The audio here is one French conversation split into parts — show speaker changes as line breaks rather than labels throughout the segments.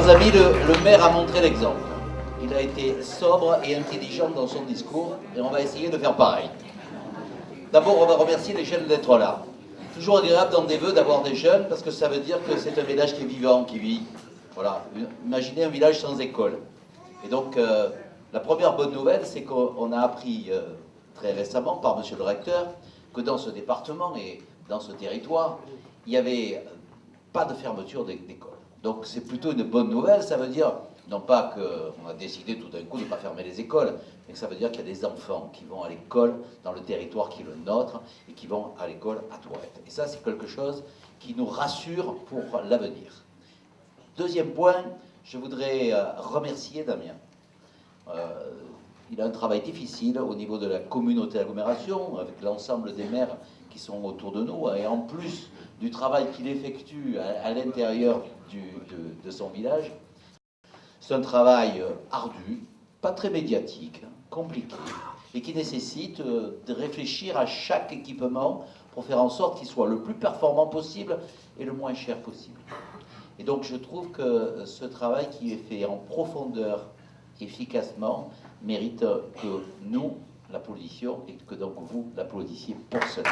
Chers amis, le maire a montré l'exemple. Il a été sobre et intelligent dans son discours et on va essayer de faire pareil. D'abord, on va remercier les jeunes d'être là. Toujours agréable dans des vœux d'avoir des jeunes parce que ça veut dire que c'est un village qui est vivant, qui vit. Voilà, imaginez un village sans école. Et donc, la première bonne nouvelle, c'est qu'on a appris très récemment par monsieur le recteur que dans ce département et dans ce territoire, il n'y avait pas de fermeture d'école. Donc c'est plutôt une bonne nouvelle, ça veut dire, non pas qu'on a décidé tout d'un coup de ne pas fermer les écoles, mais que ça veut dire qu'il y a des enfants qui vont à l'école dans le territoire qui est le nôtre et qui vont à l'école à Tourette. Et ça, c'est quelque chose qui nous rassure pour l'avenir. Deuxième point, je voudrais remercier Damien. Il a un travail difficile au niveau de la communauté d'agglomération, avec l'ensemble des maires qui sont autour de nous, et en plus du travail qu'il effectue à l'intérieur de son village. C'est un travail ardu, pas très médiatique, compliqué, et qui nécessite de réfléchir à chaque équipement pour faire en sorte qu'il soit le plus performant possible et le moins cher possible. Et donc je trouve que ce travail qui est fait en profondeur, efficacement, mérite que nous l'applaudissions et que donc vous l'applaudissiez pour cela.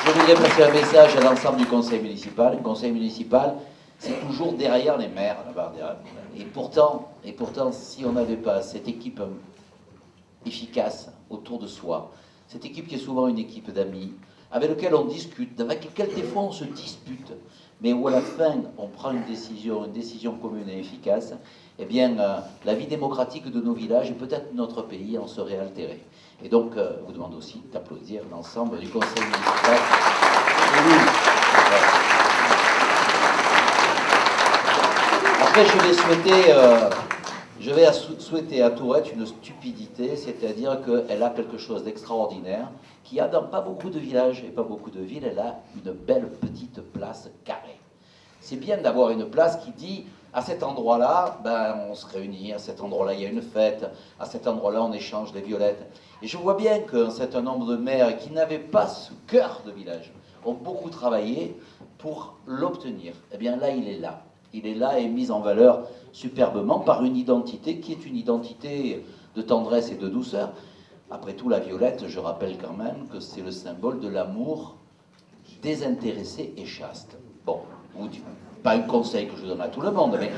Je voudrais passer un message à l'ensemble du conseil municipal. Le conseil municipal, c'est toujours derrière les maires, là-bas. Et pourtant, si on n'avait pas cette équipe efficace autour de soi, cette équipe qui est souvent une équipe d'amis, avec laquelle on discute, avec laquelle des fois on se dispute, mais où à la fin on prend une décision commune et efficace, eh bien la vie démocratique de nos villages et peut-être notre pays en serait altérée. Et donc, je vous demande aussi d'applaudir l'ensemble du conseil municipal. Après, je vais souhaiter à Tourette une stupidité, c'est-à-dire qu'elle a quelque chose d'extraordinaire, qu'il y a dans pas beaucoup de villages et pas beaucoup de villes, elle a une belle petite place carrée. C'est bien d'avoir une place qui dit, à cet endroit-là, on se réunit, à cet endroit-là, il y a une fête, à cet endroit-là, on échange des violettes. Et je vois bien qu'un certain nombre de maires qui n'avaient pas ce cœur de village ont beaucoup travaillé pour l'obtenir. Eh bien là, il est là. Il est là et mis en valeur superbement par une identité qui est une identité de tendresse et de douceur. Après tout, la violette, je rappelle quand même que c'est le symbole de l'amour désintéressé et chaste. Bon, pas un conseil que je donne à tout le monde, mais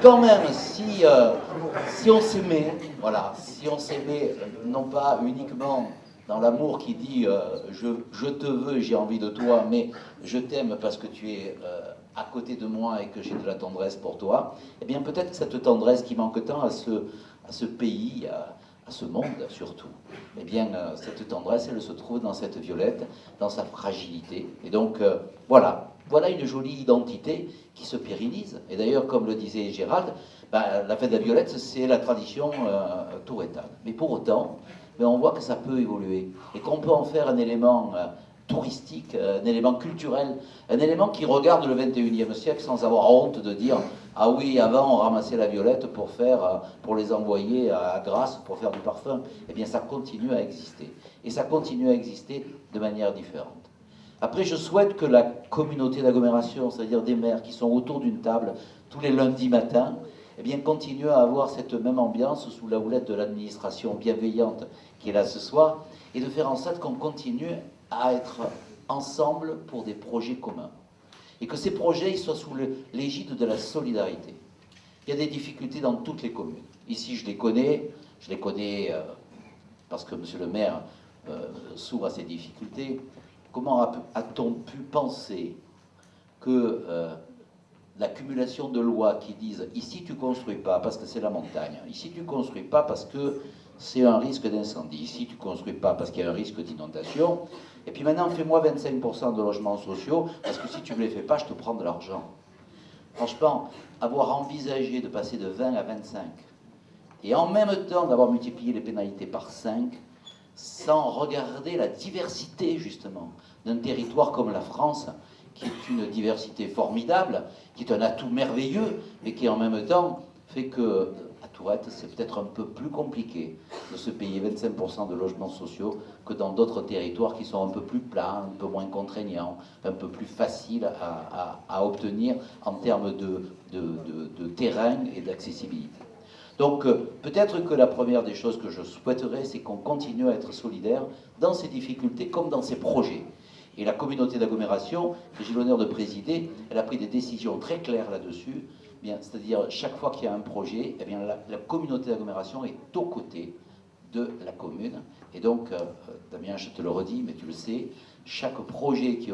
quand même, si on s'aimait, voilà, si on s'aimait non pas uniquement dans l'amour qui dit je te veux, j'ai envie de toi, mais je t'aime parce que tu es à côté de moi et que j'ai de la tendresse pour toi, eh bien peut-être cette tendresse qui manque tant à ce pays, à ce monde surtout, eh bien cette tendresse, elle se trouve dans cette violette, dans sa fragilité. Et donc voilà une jolie identité qui se pérennise. Et d'ailleurs, comme le disait Gérald, la fête de la violette, c'est la tradition tourettane. Mais pour autant, on voit que ça peut évoluer et qu'on peut en faire un élément touristique, un élément culturel, un élément qui regarde le 21e siècle sans avoir honte de dire « Ah oui, avant on ramassait la violette pour les envoyer à Grasse pour faire du parfum. » Eh bien ça continue à exister. Et ça continue à exister de manière différente. Après, je souhaite que la communauté d'agglomération, c'est-à-dire des maires qui sont autour d'une table tous les lundis matins, eh bien, continuent à avoir cette même ambiance sous la houlette de l'administration bienveillante qui est là ce soir, et de faire en sorte qu'on continue à être ensemble pour des projets communs. Et que ces projets ils soient sous l'égide de la solidarité. Il y a des difficultés dans toutes les communes. Ici, je les connais parce que monsieur le maire s'ouvre à ces difficultés. Comment a-t-on pu penser que l'accumulation de lois qui disent « ici tu ne construis pas parce que c'est la montagne, ici tu ne construis pas parce que c'est un risque d'incendie, ici tu ne construis pas parce qu'il y a un risque d'inondation, et puis maintenant fais-moi 25% de logements sociaux parce que si tu ne me les fais pas, je te prends de l'argent. » Franchement, avoir envisagé de passer de 20 à 25, et en même temps d'avoir multiplié les pénalités par 5, sans regarder la diversité, justement, d'un territoire comme la France, qui est une diversité formidable, qui est un atout merveilleux, mais qui en même temps fait que à Tourette, c'est peut-être un peu plus compliqué de se payer 25% de logements sociaux que dans d'autres territoires qui sont un peu plus plats, un peu moins contraignants, un peu plus faciles à obtenir en termes de terrain et d'accessibilité. Donc peut-être que la première des choses que je souhaiterais, c'est qu'on continue à être solidaire dans ces difficultés comme dans ces projets. Et la communauté d'agglomération, que j'ai l'honneur de présider, elle a pris des décisions très claires là-dessus. C'est-à-dire, chaque fois qu'il y a un projet, eh bien, la communauté d'agglomération est aux côtés de la commune. Et donc, Damien, je te le redis, mais tu le sais, chaque projet qui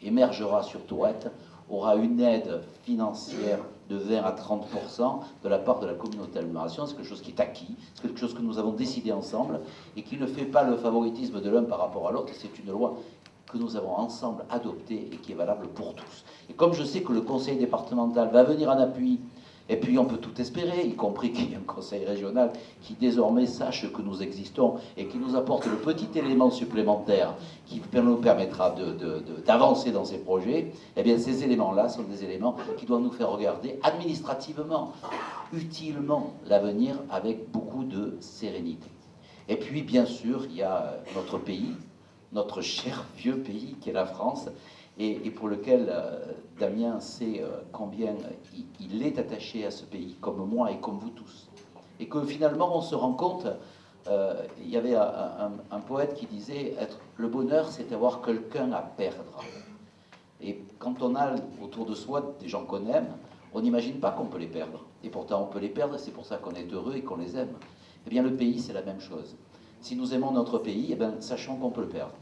émergera sur Tourette aura une aide financière de 20 à 30% de la part de la communauté d'agglomération. C'est quelque chose qui est acquis, c'est quelque chose que nous avons décidé ensemble et qui ne fait pas le favoritisme de l'un par rapport à l'autre. C'est une loi que nous avons ensemble adoptée et qui est valable pour tous. Et comme je sais que le conseil départemental va venir en appui, et puis on peut tout espérer, y compris qu'il y ait un conseil régional qui désormais sache que nous existons et qui nous apporte le petit élément supplémentaire qui nous permettra d'avancer dans ces projets, eh bien ces éléments-là sont des éléments qui doivent nous faire regarder administrativement, utilement l'avenir avec beaucoup de sérénité. Et puis bien sûr, il y a notre pays, notre cher vieux pays qui est la France, et pour lequel Damien sait combien il est attaché à ce pays, comme moi et comme vous tous. Et que finalement on se rend compte, il y avait un poète qui disait le bonheur c'est avoir quelqu'un à perdre. Et quand on a autour de soi des gens qu'on aime, on n'imagine pas qu'on peut les perdre. Et pourtant on peut les perdre, c'est pour ça qu'on est heureux et qu'on les aime. Eh bien le pays c'est la même chose. Si nous aimons notre pays, eh bien, sachons qu'on peut le perdre.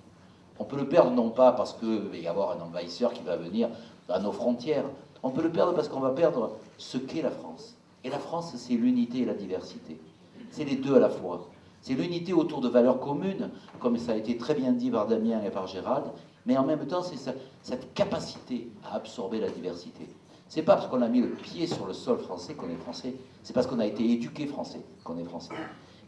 On peut le perdre non pas parce qu'il va y avoir un envahisseur qui va venir à nos frontières. On peut le perdre parce qu'on va perdre ce qu'est la France. Et la France, c'est l'unité et la diversité. C'est les deux à la fois. C'est l'unité autour de valeurs communes, comme ça a été très bien dit par Damien et par Gérald, mais en même temps, c'est cette capacité à absorber la diversité. C'est pas parce qu'on a mis le pied sur le sol français qu'on est français, c'est parce qu'on a été éduqué français qu'on est français.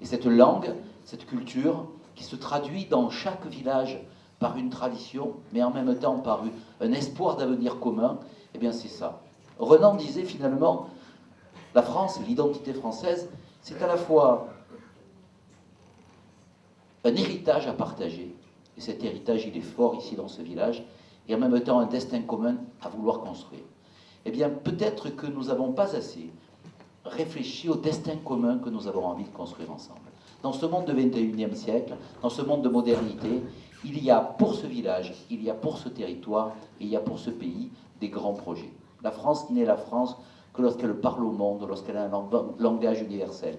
Et cette langue, cette culture, qui se traduit dans chaque village par une tradition, mais en même temps par un espoir d'avenir commun, eh bien c'est ça. Renan disait finalement, la France, l'identité française, c'est à la fois un héritage à partager, et cet héritage il est fort ici dans ce village, et en même temps un destin commun à vouloir construire. Eh bien peut-être que nous n'avons pas assez réfléchi au destin commun que nous avons envie de construire ensemble. Dans ce monde du XXIe siècle, dans ce monde de modernité, il y a pour ce village, il y a pour ce territoire, et il y a pour ce pays des grands projets. La France n'est la France que lorsqu'elle parle au monde, lorsqu'elle a un langage universel.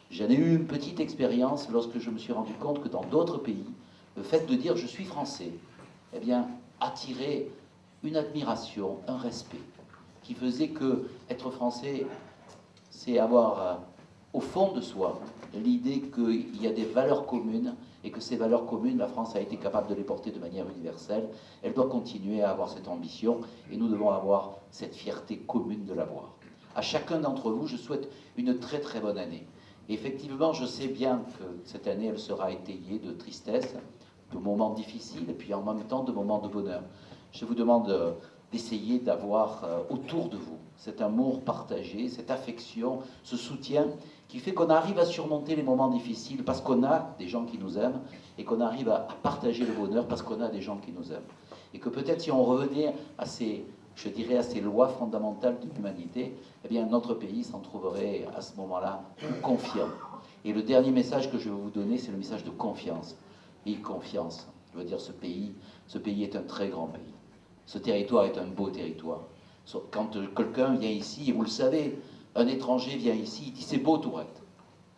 J'en ai eu une petite expérience lorsque je me suis rendu compte que dans d'autres pays, le fait de dire « je suis français », eh bien, attirait une admiration, un respect, qui faisait que être français, c'est avoir au fond de soi l'idée qu'il y a des valeurs communes et que ces valeurs communes, la France a été capable de les porter de manière universelle. Elle doit continuer à avoir cette ambition et nous devons avoir cette fierté commune de l'avoir. À chacun d'entre vous, je souhaite une très très bonne année. Et effectivement, je sais bien que cette année, elle sera étayée de tristesse, de moments difficiles et puis en même temps de moments de bonheur. Je vous demande d'essayer d'avoir autour de vous cet amour partagé, cette affection, ce soutien qui fait qu'on arrive à surmonter les moments difficiles parce qu'on a des gens qui nous aiment et qu'on arrive à partager le bonheur parce qu'on a des gens qui nous aiment. Et que peut-être si on revenait à ces, je dirais, à ces lois fondamentales de l'humanité, eh bien notre pays s'en trouverait à ce moment-là confiant. Et le dernier message que je vais vous donner, c'est le message de confiance. Et confiance, je veux dire ce pays est un très grand pays. Ce territoire est un beau territoire. Quand quelqu'un vient ici, et vous le savez, un étranger vient ici, il dit c'est beau Tourette.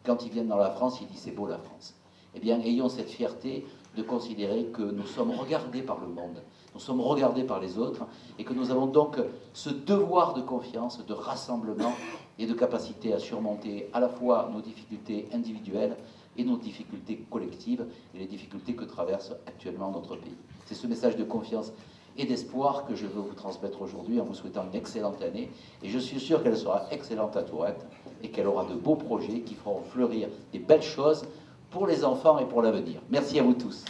Quand ils viennent dans la France, il dit c'est beau la France. Eh bien, ayons cette fierté de considérer que nous sommes regardés par le monde, nous sommes regardés par les autres, et que nous avons donc ce devoir de confiance, de rassemblement et de capacité à surmonter à la fois nos difficultés individuelles et nos difficultés collectives et les difficultés que traverse actuellement notre pays. C'est ce message de confiance et d'espoir que je veux vous transmettre aujourd'hui en vous souhaitant une excellente année. Et je suis sûr qu'elle sera excellente à Tourette et qu'elle aura de beaux projets qui feront fleurir des belles choses pour les enfants et pour l'avenir. Merci à vous tous.